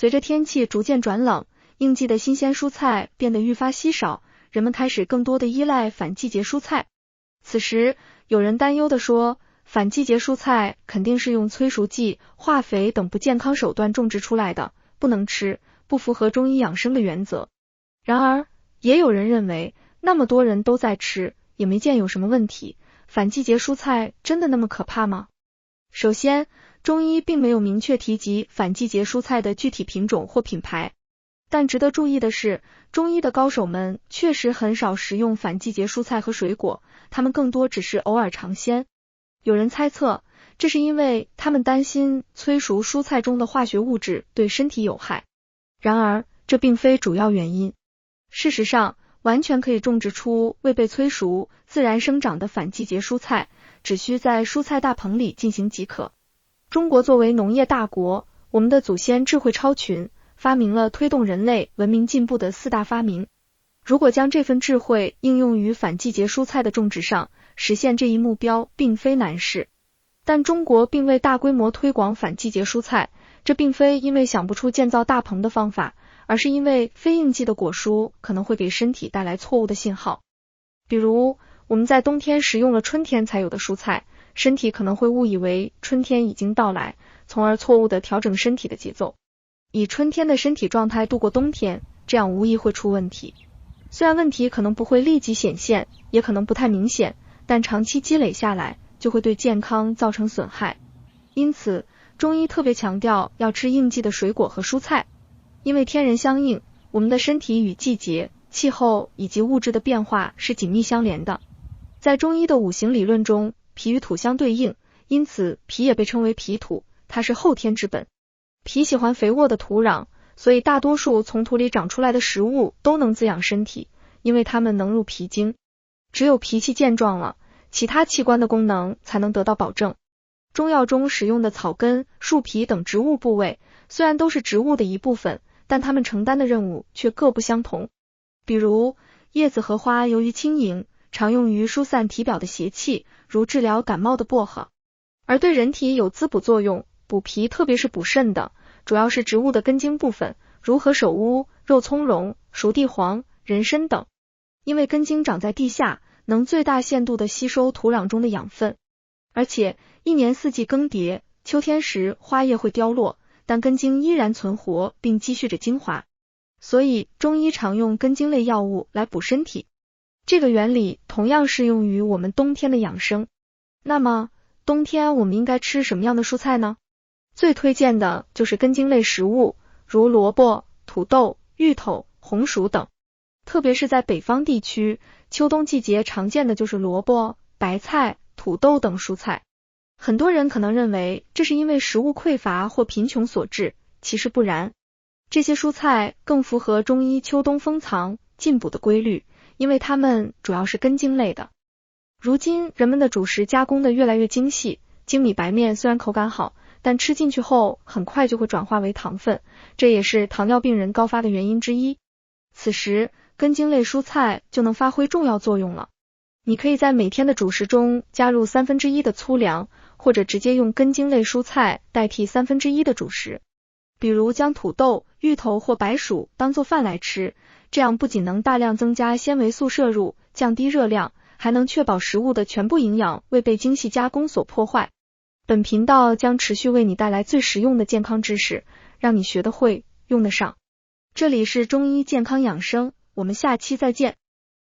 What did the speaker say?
随着天气逐渐转冷，应季的新鲜蔬菜变得愈发稀少，人们开始更多的依赖反季节蔬菜。此时，有人担忧地说，反季节蔬菜肯定是用催熟剂、化肥等不健康手段种植出来的，不能吃，不符合中医养生的原则。然而，也有人认为，那么多人都在吃，也没见有什么问题，反季节蔬菜真的那么可怕吗？首先，中医并没有明确提及反季节蔬菜的具体品种或品牌，但值得注意的是，中医的高手们确实很少食用反季节蔬菜和水果，他们更多只是偶尔尝鲜。有人猜测，这是因为他们担心催熟蔬菜中的化学物质对身体有害。然而，这并非主要原因。事实上，完全可以种植出未被催熟、自然生长的反季节蔬菜，只需在蔬菜大棚里进行即可。中国作为农业大国，我们的祖先智慧超群，发明了推动人类文明进步的4大发明。如果将这份智慧应用于反季节蔬菜的种植上，实现这一目标并非难事。但中国并未大规模推广反季节蔬菜，这并非因为想不出建造大棚的方法，而是因为非应季的果蔬可能会给身体带来错误的信号。比如，我们在冬天食用了春天才有的蔬菜，身体可能会误以为春天已经到来，从而错误地调整身体的节奏，以春天的身体状态度过冬天，这样无疑会出问题。虽然问题可能不会立即显现，也可能不太明显，但长期积累下来，就会对健康造成损害。因此，中医特别强调要吃应季的水果和蔬菜，因为天人相应，我们的身体与季节、气候以及物质的变化是紧密相连的。在中医的五行理论中，脾与土相对应，因此脾也被称为脾土，它是后天之本。脾喜欢肥沃的土壤，所以大多数从土里长出来的食物都能滋养身体，因为它们能入脾经。只有脾气健壮了，其他器官的功能才能得到保证。中药中使用的草根、树皮等植物部位，虽然都是植物的一部分，但它们承担的任务却各不相同。比如，叶子和花由于轻盈，常用于疏散体表的邪气，如治疗感冒的薄荷。而对人体有滋补作用、补脾特别是补肾的，主要是植物的根茎部分，如何首乌、肉苁蓉、熟地黄、人参等。因为根茎长在地下，能最大限度地吸收土壤中的养分，而且一年四季更迭，秋天时花叶会凋落，但根茎依然存活并积蓄着精华，所以中医常用根茎类药物来补身体。这个原理同样适用于我们冬天的养生。那么，冬天我们应该吃什么样的蔬菜呢？最推荐的就是根茎类食物，如萝卜、土豆、芋头、红薯等。特别是在北方地区，秋冬季节常见的就是萝卜、白菜、土豆等蔬菜。很多人可能认为这是因为食物匮乏或贫穷所致，其实不然。这些蔬菜更符合中医秋冬封藏、进补的规律，因为它们主要是根茎类的。如今人们的主食加工的越来越精细，精米白面虽然口感好，但吃进去后很快就会转化为糖分，这也是糖尿病人高发的原因之一。此时，根茎类蔬菜就能发挥重要作用了。你可以在每天的主食中加入1/3的粗粮，或者直接用根茎类蔬菜代替1/3的主食。比如将土豆、芋头或白薯当做饭来吃，这样不仅能大量增加纤维素摄入，降低热量，还能确保食物的全部营养未被精细加工所破坏。本频道将持续为你带来最实用的健康知识，让你学得会，用得上。这里是中医健康养生，我们下期再见。